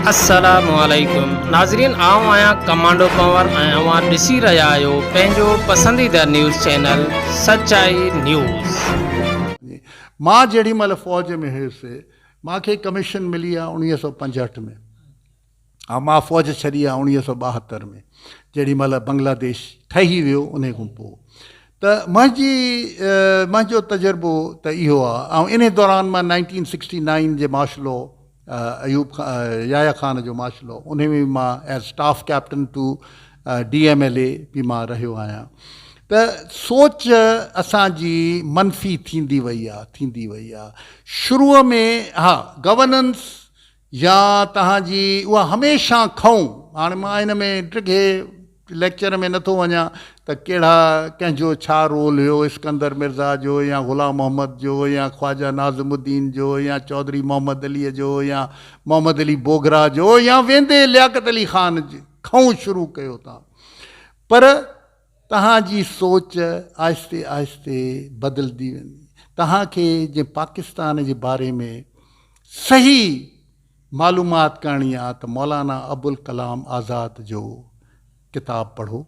अस्सलामुअलैकुम नाज़रीन, आऊं आहियां कमांडो कंवर ऐं अवां ॾिसी रहिया आहियो पंहिंजो पसंदीदा न्यूज़ चैनल सचाई न्यूज़। मां जेॾी महिल फ़ौज में हुयुसि मूंखे कमीशन मिली आहे 1965 में ऐं मां फ़ौज छॾी आहे 1972 में, जेॾी महिल बांग्लादेश ठही वियो उन खां पोइ। त मुंहिंजो तजुर्बो त इहो आहे। ऐं इन दौरान मां 1969 जे मार्शल लॉ, याया ख़ान जो मार्शल लॉ, उन में बि मां as staff captain to DMLA बि मां रहियो आहियां। त सोच असांजी मनफ़ी थींदी वई आहे शुरूअ में। हा, गवर्नेंस या तव्हांजी उहा हमेशह खऊं। हाणे मां हिन में टिके लेक्चर में नथो वञा त कंहिंजो छा रोल हुयो, इस्कंदर मिर्ज़ा जो या ग़ुलाम मोहम्मद जो या ख्वाजा नाज़मुद्दीन जो या चौधरी मोहम्मद अलीअ जो या मोहम्मद अली बोगरा जो या वेंदे लियाकत अली ख़ान जो खऊं शुरू कयो था। पर तव्हांजी सोच आहिस्ते आहिस्ते बदिलंदी वेंदी। तव्हांखे जे पाकिस्तान जे बारे में सही मालूमात करणी आहे त मौलाना अबुल कलाम आज़ाद जो किताब पढ़ो,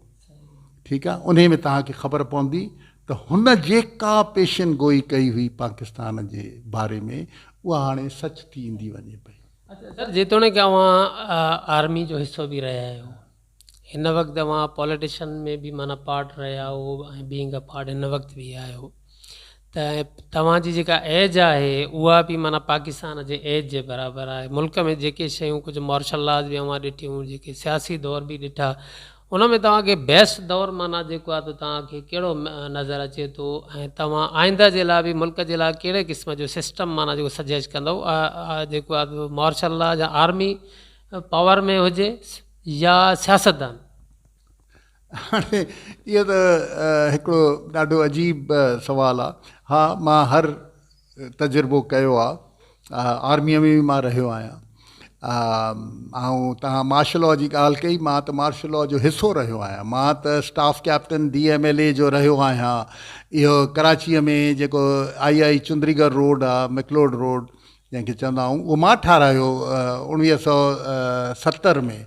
ठीकु आहे। उन में तव्हांखे ख़बर पवंदी त हुन जेका पेशन गोई कई हुई पाकिस्तान जे बारे में, उहा हाणे सच थी ईंदी वञे पई। सर, जेतोणीकि अवां आर्मी जो हिसो बि रहिया आहियो, हिन वक़्तु अवां पॉलिटिशन में बि माना पार्ट रहिया आहियो ऐं बीइंग अ पार्ट हिन वक़्तु बि आहियो, त तव्हांजी जेका एज आहे उहा बि माना पाकिस्तान जे एज जे बराबरि आहे। मुल्क में जेके शयूं कुझु मार्शल लॉज बि अवां ॾिठियूं, जेके सियासी दौर बि ॾिठा, उन में तव्हांखे बेस्ट दौरु माना जेको आहे त तव्हांखे कहिड़ो नज़र अचे थो, ऐं तव्हां आइंदा जे लाइ बि मुल्क जे लाइ कहिड़े क़िस्म जो सिस्टम माना जेको सजेस्ट कंदव, जेको आहे मार्शल लॉ या आर्मी पावर में हुजे या सियासतदान? हाणे इहो त हिकिड़ो ॾाढो अजीब सुवालु आहे। हा, मां हर तजुर्बो कयो आहे, आर्मीअ में बि मां रहियो आहियां। ऐं तव्हां मार्शल लॉ जी ॻाल्हि कई, मां त मार्शल लॉ जो हिसो रहियो आहियां। मां त स्टाफ कैप्टन DMLA जो रहियो आहियां। इहो कराचीअ में जेको II चुंदरीगढ़ रोड आहे, मैक्लोड रोड जंहिंखे चवंदा आहियूं, उहो मां ठाराहियो 1970 में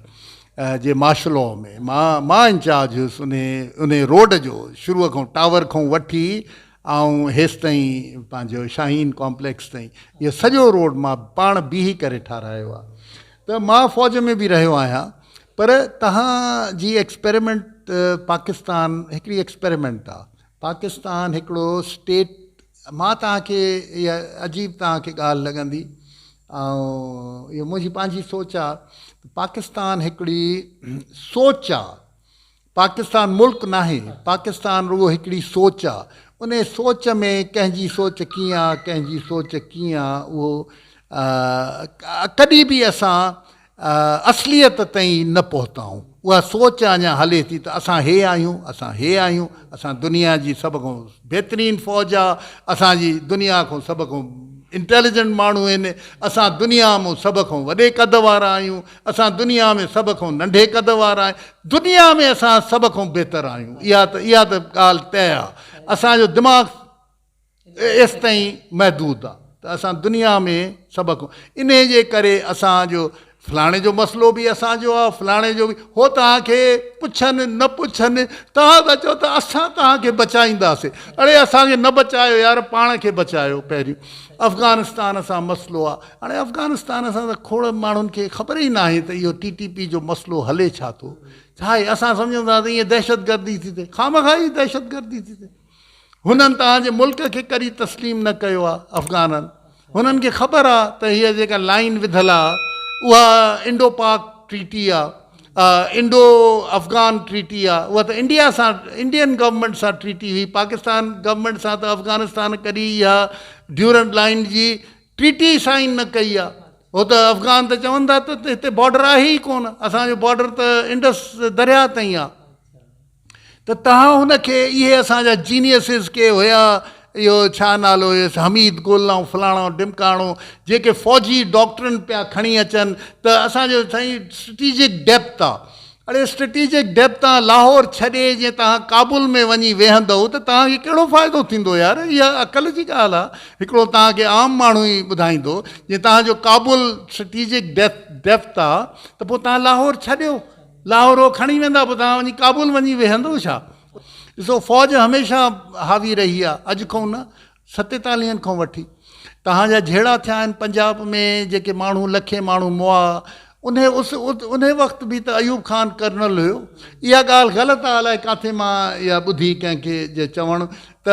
जे मार्शल लॉ में। मां इंचार्ज हुयुसि उन रोड जो, शुरूअ खां टावर खां वठी ऐं हेसि ताईं पंहिंजो शाहीन कॉम्प्लेक्स ताईं, इहो सॼो रोड मां पाण बीही करे ठाराहियो आहे। त मां फ़ौज में बि रहियो आहियां। पर तव्हांजी एक्सपेरिमेंट, पाकिस्तान हिकिड़ी एक्सपेरिमेंट आहे। पाकिस्तान हिकिड़ो स्टेट, मां तव्हांखे इहा अजीब तव्हांखे ॻाल्हि लॻंदी ऐं इहो मुंहिंजी पंहिंजी सोच आहे। पाकिस्तान हिकिड़ी सोच आहे। पाकिस्तान मुल्क नाहे, पाकिस्तान रुगो हिकिड़ी सोच आहे। उन सोच में कंहिंजी सोच कीअं आहे, कंहिंजी सोच कीअं आहे, उहो कॾहिं बि असां असलियत ताईं न पहुताऊं। उहा सोच अञा हले थी त असां हे आहियूं, असां दुनिया जी सभ खां बहितरीनु फ़ौज आहे, असांजी दुनिया खां सभ खां इंटेलिजेंट माण्हू आहिनि, असां दुनिया में सभ खां वॾे कद वारा आहियूं, असां दुनिया में सभ खां नंढे कद वारा आहियूं, दुनिया में असां सभ खां बहितर आहियूं। इहा त ॻाल्हि तय आहे। असांजो दिमाग़ एसि ताईं महदूद आहे त असां दुनिया में सभ खां, इन जे करे असांजो फलाणे जो मसइलो बि असांजो आहे, फलाणे जो बि। हो तव्हांखे पुछनि न पुछनि, तव्हां था चओ त असां तव्हांखे बचाईंदासीं। अड़े असांखे न बचायो यार, पाण खे बचायो पहिरियों। अफ़गानिस्तान सां मसइलो आहे। हाणे अफ़गानिस्तान सां त खोड़ माण्हुनि खे ख़बर ई न आहे त इहो TTP जो मसइलो हले छा थो। छा आहे, असां सम्झूं था त ईअं दहशतगर्दी थी थिए, खामख़ा ई दहशतगर्दी थी थिए। हुननि तव्हांजे मुल्क खे कॾहिं तस्लीम न कयो आहे अफ़गाननि। हुननि खे ख़बर आहे त हीअ जेका लाइन विधल आहे उहा इंडो पाक ट्रीटी आहे, इंडो अफ़गान ट्रीटी आहे। उहा त इंडिया सां, इंडियन गवर्नमेंट सां ट्रीटी हुई। पाकिस्तान गवर्नमेंट सां त अफ़गानिस्तान कॾहिं इहा ड्यूरेंट लाइन जी ट्रीटी साइन न कई आहे। हो त अफ़गान त चवनि था त हिते बॉर्डर आहे ई कोन, असांजो बॉर्डर त इंडस दरिया ताईं आहे। त तव्हां हुनखे, इहे असांजा जीनियसिस के हुया, इहो छा नालो हुयुसि, हमीद गुल ऐं फलाणो ढिमकाणो, जेके फ़ौजी डॉक्टरनि पिया खणी अचनि, त असांजो साईं स्ट्रेटेजिक डेप्थ आहे। अड़े स्ट्रेटेजिक डेप्थ तव्हां लाहौर छॾे जीअं तव्हां काबुल में वञी वेहंदव त तव्हांखे कहिड़ो फ़ाइदो थींदो यार, इहा अक़ल जी ॻाल्हि आहे। हिकिड़ो तव्हांखे आम माण्हू ई ॿुधाईंदो, जीअं तव्हांजो काबुल स्ट्रेटेजिक डेप्थ आहे त पोइ तव्हां लाहौर छॾियो, लाहौर उहो खणी वेंदा, पोइ तव्हां वञी काबुल वञी वेहंदव छा? ॾिसो फ़ौज हमेशह हावी रही आहे, अॼु खां न 47 खां वठी। तव्हांजा जहिड़ा थिया आहिनि पंजाब में जेके माण्हू लखे माण्हू मुआ, उन वक़्तु बि त अयूब ख़ान कर्नल हुयो। इहा ॻाल्हि ग़लति आहे, अलाए किथे मां इहा ॿुधी कंहिंखे जे चवणु त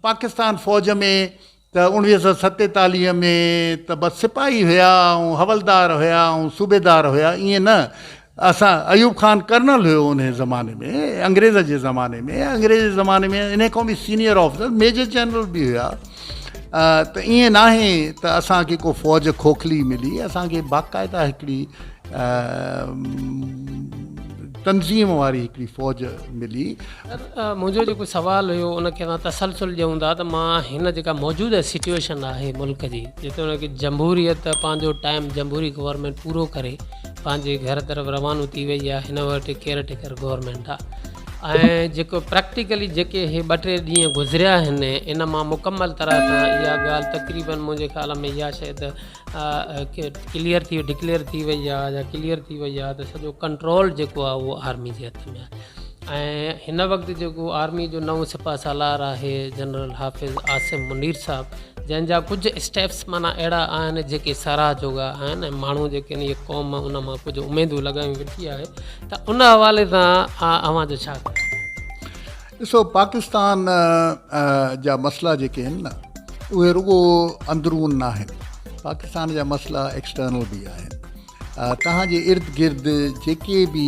पाकिस्तान फ़ौज में त 1947 में त बसि सिपाही हुया ऐं हवलदार हुया ऐं सूबेदार हुया, ईअं न। असां अयूब ख़ान कर्नल हुयो उन ज़माने में, अंग्रेज़ जे ज़माने में। अंग्रेज़ जे ज़माने में इन खां बि सीनियर ऑफिसर मेजर जनरल बि हुया। त ईअं न आहे त असांखे को फ़ौज खोखली मिली, असांखे बाक़ाइदा हिकिड़ी तंज़ीम वारी हिकिड़ी फ़ौज मिली। मुंहिंजो जेको सुवालु हुयो उनखे असां तसलसुल ॾियूं था त मां हिन जेका मौजूदा सिचुएशन आहे मुल्क जी, जेतोणीकि जमहूरियत पंहिंजो टाइम जमहूरी गवर्नमेंट पूरो करे पंहिंजे घर तरफ़ रवानो थी वई आहे, हिन वटि केयर टेकर गवर्नमेंट आहे। ऐं जेको प्रैक्टिकली जेके इहे 2-3 ॾींहं गुज़रिया आहिनि, इन मां मुकमल तरह सां इहा ॻाल्हि तक़रीबन मुंहिंजे ख़्याल में इहा शइ त क्लियर थी डिक्लेयर थी वई आहे या क्लियर थी वई आहे त सॼो कंट्रोल जेको आहे उहो आर्मी जे हथ में आहे। ऐं हिन वक़्तु जेको आर्मी जो नओं सिपा सालार आहे जनरल हाफ़िज़ आसिम मुनीर साहब, जंहिंजा कुझु स्टेप्स माना अहिड़ा आहिनि जेके साराह जोगा आहिनि, ऐं माण्हू जेके आहिनि इहे क़ौम उन मां कुझु उमेदूं लॻायूं वेठी आहे, त उन हवाले सां अव्हां जो छा? ॾिसो, पाकिस्तान जा मसइला जेके आहिनि न, उहे रुॻो अंदरून न आहिनि। पाकिस्तान जा मसइला एक्सटर्नल बि आहिनि। तव्हांजे इर्द गिर्द जेके बि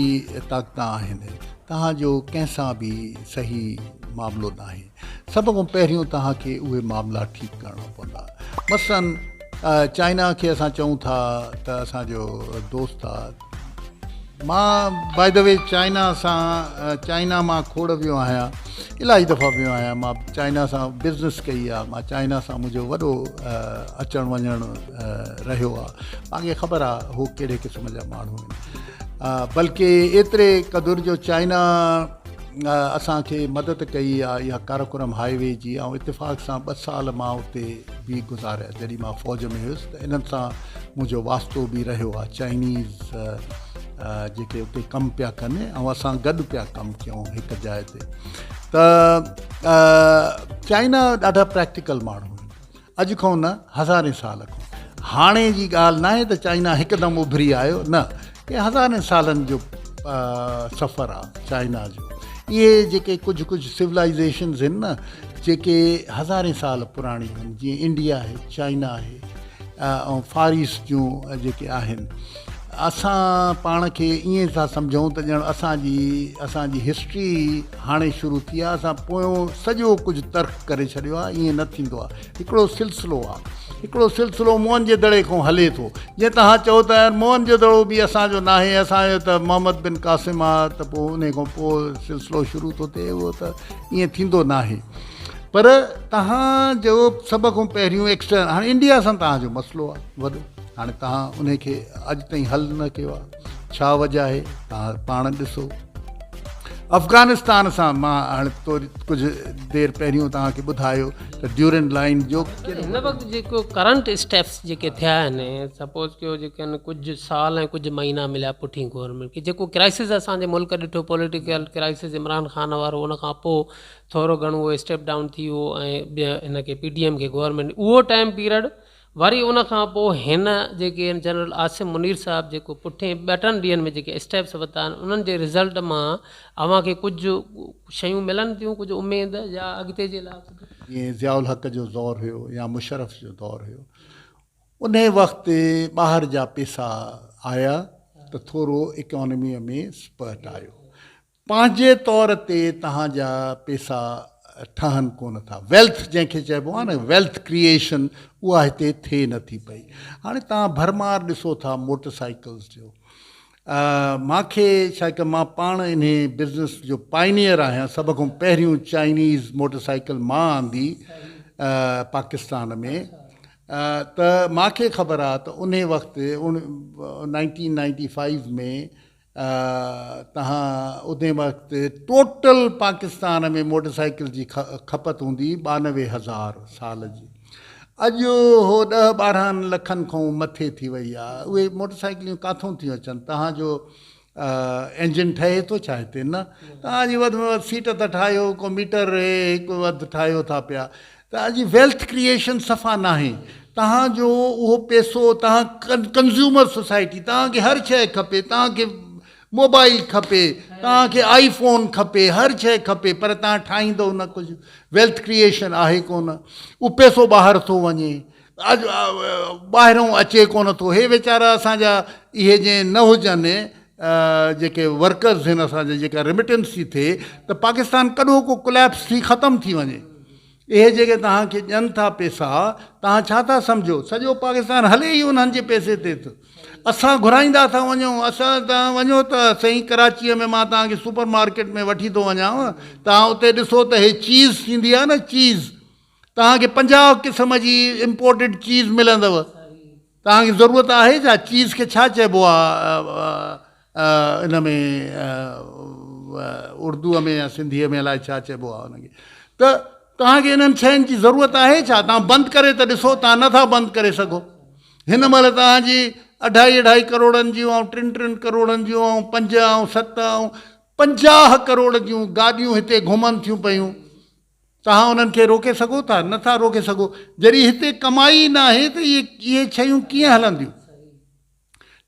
ताक़तां आहिनि, तव्हांजो कंहिंसां बि सही मामिलो न आहे। सभ खां पहिरियों तव्हांखे उहे मामला ठीकु करिणा पवंदा। मसलन चाइना खे असां चऊं था त असांजो दोस्त आहे। मां बाय द वे चाइना मां खोड़ वियो आहियां, इलाही दफ़ा वियो आहियां। मां चाइना सां बिज़नेस कई आहे, मां चाइना सां मुंहिंजो वॾो अचणु वञणु रहियो आहे। मूंखे ख़बर आहे हू कहिड़े क़िस्म जा माण्हू आहिनि। बल्कि एतिरे क़दुरु जो चाइना असांखे मदद कई आहे इहा काराकोरम हाईवे जी, ऐं इतिफ़ाक़ सां 2 साल मां उते बि गुज़ारिया जॾहिं मां फ़ौज में हुयुसि। त इन्हनि सां मुंहिंजो वास्तो बि रहियो आहे। चाइनीज़ जेके उते कमु पिया कनि ऐं असां गॾु पिया कमु कयूं हिकु जाइ ते। त चाइना ॾाढा प्रैक्टिकल माण्हू आहिनि, अॼु खां न हज़ारें साल खां। हाणे जी ॻाल्हि न आहे त चाइना हिकदमि उभरी आयो, न, इहे हज़ारें सालनि जो सफ़र आहे चाइना जो। इहे जेके कुझु सिविलाइज़ेशन्स आहिनि न, जेके हज़ारें साल पुराणियूं आहिनि, जीअं इंडिया आहे, चाइना आहे ऐं फार ईस्ट जूं जेके आहिनि, असां पाण खे ईअं था सम्झूं त ॼण असांजी हिस्ट्री हाणे शुरू थी आहे, असां पोयों सॼो कुझु तर्क करे छॾियो आहे। ईअं न थींदो आहे। हिकिड़ो सिलसिलो आहे, हिकिड़ो सिलसिलो मोहन जे दड़े खां हले थो। जीअं तव्हां चओ त यार मोहन जो दड़ो बि असांजो न आहे, असांजो त मोहम्मद बिन क़ासिम आहे, त पोइ उन खां पोइ सिलसिलो शुरू थो थिए। उहो त ईअं थींदो न आहे। पर तव्हांजो सभ खां पहिरियों एक्सटर्नल, हाणे इंडिया सां तव्हांजो मसइलो आहे वॾो। हाणे तव्हां उनखे अॼु ताईं हल न कयो आहे। छा वजह आहे तव्हां पाण ॾिसो। अफ़गानिस्तान सां मां हाणे कुझु देरि पहिरियों तव्हांखे ॿुधायो त ड्यूरेंट लाइन जो हिन वक़्तु जेको करंट स्टेप्स जेके थिया आहिनि, सपोज़ कयो जेके आहिनि कुझु साल ऐं कुझु महीना मिलिया पुठी गवर्नमेंट खे, जेको क्राइसिस असांजे मुल्क ॾिठो, पॉलिटिकल क्राइसिस इमरान ख़ान वारो, उनखां पोइ थोरो घणो उहो स्टेप डाउन थी वियो ऐं हिनखे PDM खे गवर्नमेंट, उहो टाइम पीरियड वरी उनखां पोइ हिन जेके आहिनि जनरल आसिम मुनीर साहब जेको पुठे 2-3 ॾींहंनि में जेके स्टेप्स वरिता आहिनि, उन्हनि जे रिज़ल्ट मां अव्हांखे कुझु शयूं मिलनि थियूं, कुझु उमेद या अॻिते जे लाइ? जीअं ज़ियाउल हक़ जो दौरु हुयो या मुशरफ जो दौरु हुयो, उन वक़्तु ॿाहिरि जा पैसा आया त थोरो इकॉनमीअ में स्पर्ट आयो। पंहिंजे तौर ते तव्हांजा पैसा ठहनि कोन था। वेल्थ जंहिंखे चइबो आहे न, वेल्थ क्रिएशन, उहा हिते थिए नथी पई। हाणे तव्हां भरमार ॾिसो था मोटरसाइकिल्स जो। मूंखे छा कि मां पाण इन बिज़नेस जो पाइनियर आहियां। सभ खां पहिरियों चाइनीज़ मोटरसाइकिल मां आंदी पाकिस्तान में। त मूंखे ख़बर आहे त उन वक़्तु 1995 में तव्हां उन वक़्तु टोटल पाकिस्तान में मोटरसाइकिल जी खपत हूंदी 92,000 साल जी। अॼु हो 10-12 लखनि खां मथे थी वई आहे। उहे मोटरसाइकिलियूं काथों थियूं अचनि? तव्हांजो इंजन ठहे थो छा हिते? न, तव्हांजी वधि में वधि सीट त ठाहियो, को मीटर हिकु वधि ठाहियो था पिया। तव्हांजी वेल्थ क्रिएशन सफ़ा न आहे। तव्हांजो उहो पैसो, तव्हां कंज़्यूमर सोसाइटी, तव्हांखे हर शइ खपे, तव्हांखे मोबाइल खपे, तव्हांखे आईफोन खपे, हर शइ खपे, पर तव्हां ठाहींदो न कुझु। वेल्थ क्रिएशन आहे कोन। उहो पैसो ॿाहिरि थो वञे, अॼु ॿाहिरों अचे कोन थो। हे वीचारा असांजा इहे जीअं न हुजनि जेके वर्कर्स आहिनि असांजा, जेका रेमिटेंस थी थिए, त पाकिस्तान कॾो को कोलैप्स थी ख़तमु थी वञे। इहे जेके तव्हांखे ॾियनि था पैसा, तव्हां छा था सम्झो? सॼो पाकिस्तान हले ई उन्हनि जे पैसे ते थो। असां घुराईंदा था वञूं। असां तव्हां वञो त सही, कराचीअ में मां तव्हांखे सुपर मार्केट में वठी थो वञाव, तव्हां उते ॾिसो त हे चीज़ थींदी आहे न, चीज़ तव्हांखे 50 क़िस्म जी इम्पोर्टेड चीज़ मिलंदव। तव्हांखे ज़रूरत आहे छा? चीज़ खे छा चइबो आहे इन में उर्दूअ में या सिंधीअ में अलाए छा चइबो आहे हुनखे? त तव्हांखे इन्हनि शयुनि जी ज़रूरत आहे छा? तव्हां बंदि करे त ॾिसो, तव्हां नथा बंदि करे सघो। हिन महिल तव्हांजी 2.5 करोड़नि जूं ऐं 3 करोड़नि जूं ऐं 5 ऐं 7 ऐं 50 करोड़ जूं गाॾियूं हिते घुमनि थियूं पयूं। तव्हां उन्हनि खे रोके सघो था? नथा रोके सघो। जॾहिं हिते कमाई न आहे त इहे शयूं कीअं हलंदियूं?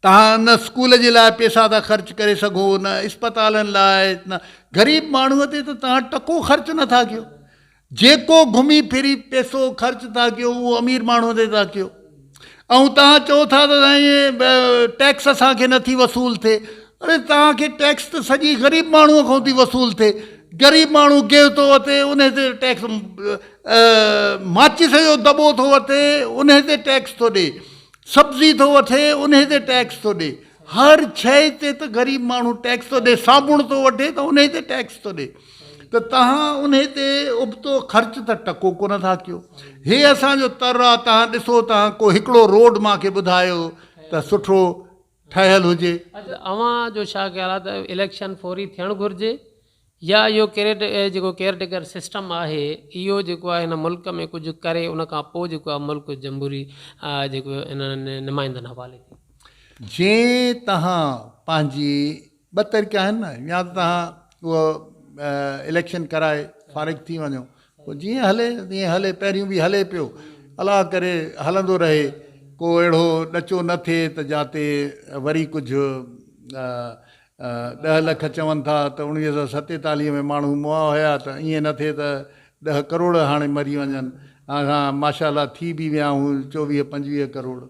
तव्हां न स्कूल जे लाइ पैसा था ख़र्च करे सघो, न इस्पतालनि लाइ, न ग़रीब माण्हूअ ते त तव्हां टको ख़र्च नथा कयो। जेको घुमी फिरी पैसो ख़र्च था कयो, उहो अमीर माण्हूअ ते था कयो। ऐं तव्हां चओ था त साईं टैक्स असांखे नथी वसूल थिए। अरे तव्हांखे टैक्स त सॼी ग़रीब माण्हूअ खां थी वसूल थिए। ग़रीब माण्हू गिव थो वठे, उन ते टैक्स, माचिस जो दॿो थो वठे, उन ते टैक्स थो ॾिए, सब्ज़ी थो वठे, उन ते टैक्स थो ॾिए, हर शइ ते त ग़रीब माण्हू टैक्स थो ॾिए। साबुण थो वठे त उन ते टैक्स थो ॾिए। त तव्हां उन ते उबतो ख़र्च त टको कोन था कयो। हे असांजो तर आहे। तव्हां ॾिसो, तव्हां को हिकिड़ो रोड मूंखे ॿुधायो त सुठो ठहियलु हुजे। अव्हां जो छा ख़्यालु आहे त इलेक्शन फौरी थियणु घुरिजे, या इहो जेको केयरटेकर सिस्टम आहे, इहो जेको आहे हिन मुल्क में कुझु करे, उन खां पोइ जेको आहे मुल्क जमहूरी जेको इन्हनि नुमाइंदनि हवाले थिए? जीअं तव्हां पंहिंजी 2 तरीक़ा आहिनि न, या त तव्हां उहो इलेक्शन कराए फ़ारिग थी वञो, पोइ जीअं हले तीअं हले। पहिरियों बि हले पियो, अलाह करे हलंदो रहे। को अहिड़ो ॾचो न थिए त जाते वरी कुझु 10 लख चवनि था त 1947 में माण्हू मुआ हुया, त ईअं न थिए त 10 करोड़ हाणे मरी वञनि। असां माशाल्लाह थी बि विया आहियूं 24-25 करोड़।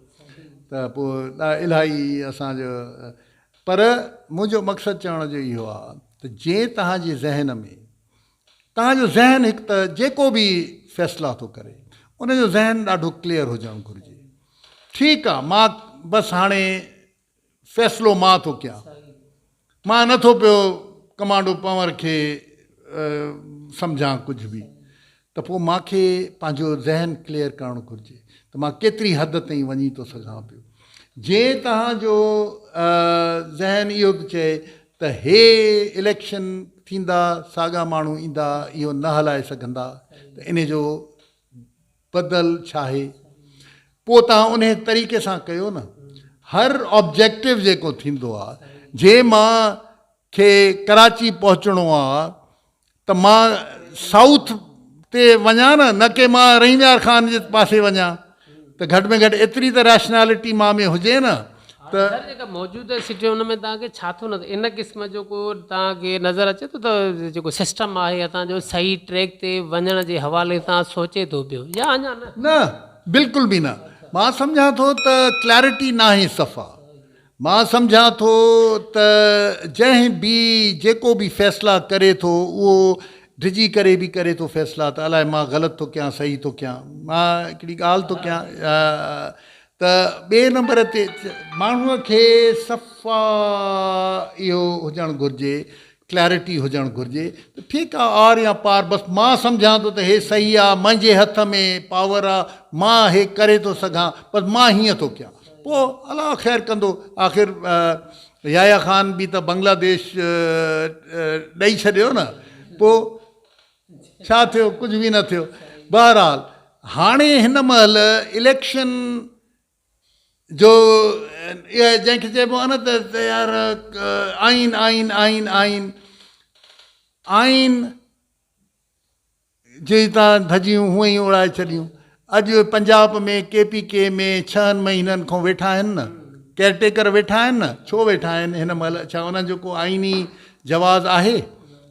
त पोइ इलाही असांजो, पर मुंहिंजो मक़सदु चवण जो इहो आहे त जीअं तव्हांजे ज़हन में, तव्हांजो ज़हन हिकु त जेको बि फ़ैसिला थो करे, उनजो ज़हन ॾाढो क्लियर हुजणु घुरिजे। ठीकु आहे, मां बसि हाणे फ़ैसिलो मां थो कयां, मां नथो पियो कमांडो पावर खे सम्झां कुझु बि, त पोइ मूंखे पंहिंजो ज़हन क्लियर करणु घुरिजे त मां केतिरी हद ताईं वञी थो सघां पियो। जीअं तव्हांजो ज़हन इहो थो चए त हे इलेक्शन थींदा, साॻा माण्हू ईंदा, इहो न हलाए सघंदा, त इन जो बदल छा आहे? पोइ तव्हां उन तरीक़े सां कयो न। हर ऑब्जेक्टिव जेको थींदो आहे, जे मां खे कराची पहुचणो आहे त मां साउथ ते वञा न, न की मां रहींदार ख़ान जे पासे वञा, त घटि में घटि एतिरी त रैशनैलिटी मां में हुजे न। त जेका मौजूदा सिटी हुन में तव्हांखे छा थो न इन क़िस्म जो को तव्हांखे नज़र अचे थो त जेको सिस्टम आहे असांजो सही ट्रैक ते वञण जे हवाले सां सोचे थो पियो, या अञा न? न, बिल्कुलु बि न। मां सम्झां थो त क्लैरिटी न आहे सफ़ा। मां सम्झां थो त जंहिं बि जेको बि फ़ैसिला करे थो, उहो डिॼी करे बि करे थो फ़ैसिला, त अलाए मां ग़लति थो कयां सही थो कयां। मां हिकिड़ी ॻाल्हि थो कयां त ॿिए नंबर ते माण्हूअ खे सफ़ा इहो हुजणु घुरिजे, क्लैरिटी हुजणु घुरिजे त ठीकु आहे, आर या पार। बसि मां सम्झां थो त हे सही आहे, मुंहिंजे हथ में पावर आहे, मां हे करे थो सघां, बसि मां हीअं थो कयां, पोइ अलाह ख़ैरु कंदो। आख़िर याया ख़ान बि त बांग्लादेश ॾेई छॾियो न, पोइ छा थियो, कुझु बि न थियो। बहरहाल हाणे हिन महिल इलेक्शन जो इहा जंहिंखे चइबो आहे न त यार आइन आइन आइन आइन आइन जे तव्हां धजियूं हूअं ई उड़ाए छॾियूं। अॼु पंजाब में KPK में 6 महीननि खां वेठा आहिनि न, केयरटेकर वेठा आहिनि न, छो वेठा आहिनि हिन महिल? छा उन्हनि जो को आइनी जवाज़ आहे?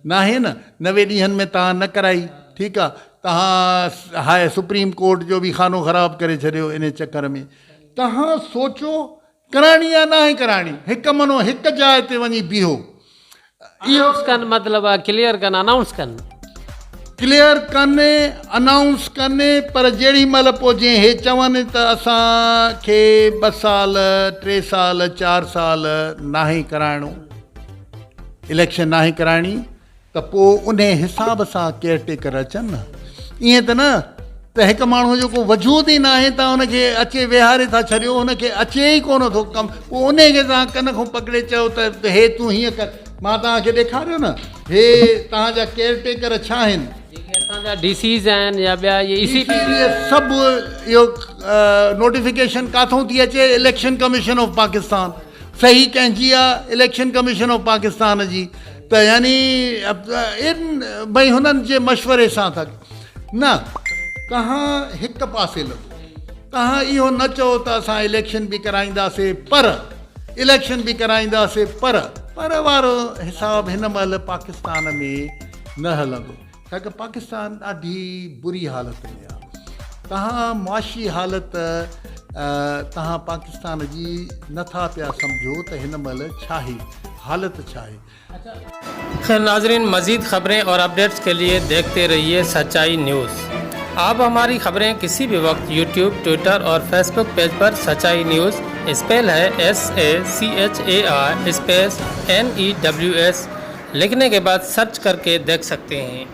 न आहे न। 90 ॾींहंनि में तव्हां न कराई, ठीकु आहे, तव्हां हाई सुप्रीम कोर्ट जो बि खानो ख़राबु करे छॾियो इन चकर में। तव्हां सोचो कराइणी या न आहे कराइणी? हिकु मनो हिकु जाइ ते वञी बीहो, इहो कनि, मतिलबु आहे क्लियर कनि, अनाउंस कनि, क्लियर कनि, अनाउंस कनि। पर जेॾी महिल पोइ जीअं हे चवनि त असांखे 2 साल 3 साल 4 साल नाहे कराइणो, इलेक्शन नाहे कराइणी, त पोइ उन हिसाब सां केयरटेकर अचनि न। ईअं त न त हिकु माण्हू जो को वजूद ई न आहे, तव्हां हुनखे अचे विहारे था छॾियो, हुनखे अचे ई कोन थो कमु, पोइ उनखे तव्हां कन खां पकिड़े चयो त हे तूं हीअं कर। मां तव्हांखे ॾेखारियो न, हे तव्हांजा केयरटेकर छा आहिनि, जेके असांजा DCs आहिनि या ॿिया ECP सभु। इहो नोटिफिकेशन काथों थी अचे? Election commission of Pakistan. सही कंहिंजी आहे? इलेक्शन कमीशन ऑफ पाकिस्तान जी। त यानी इन भई हुननि जे मशवरे सां था न। तव्हां हिकु पासे लॻो, तव्हां इहो न चओ त असां इलेक्शन बि कराईंदासीं, पर इलेक्शन बि कराईंदासीं, पर वारो हिसाब हिन महिल पाकिस्तान में न हलंदो, छाकाणि पाकिस्तान ॾाढी बुरी हालत में आहे। तव्हां मुआशी हालत तव्हां पाकिस्तान जी नथा पिया सम्झो त हिन महिल छा आहे, हालत छा आहे। खैर नाजरीन, मज़ीद ख़बरें और अपडेट्स के लिए देखते रहिए सच्चाई न्यूज़। आप हमारी खबरें किसी भी वक्त YouTube, ट्विटर और फेसबुक पेज पर सच्चाई न्यूज़, स्पेल है SACHAI स्पेस NEWS लिखने के बाद सर्च करके देख सकते हैं।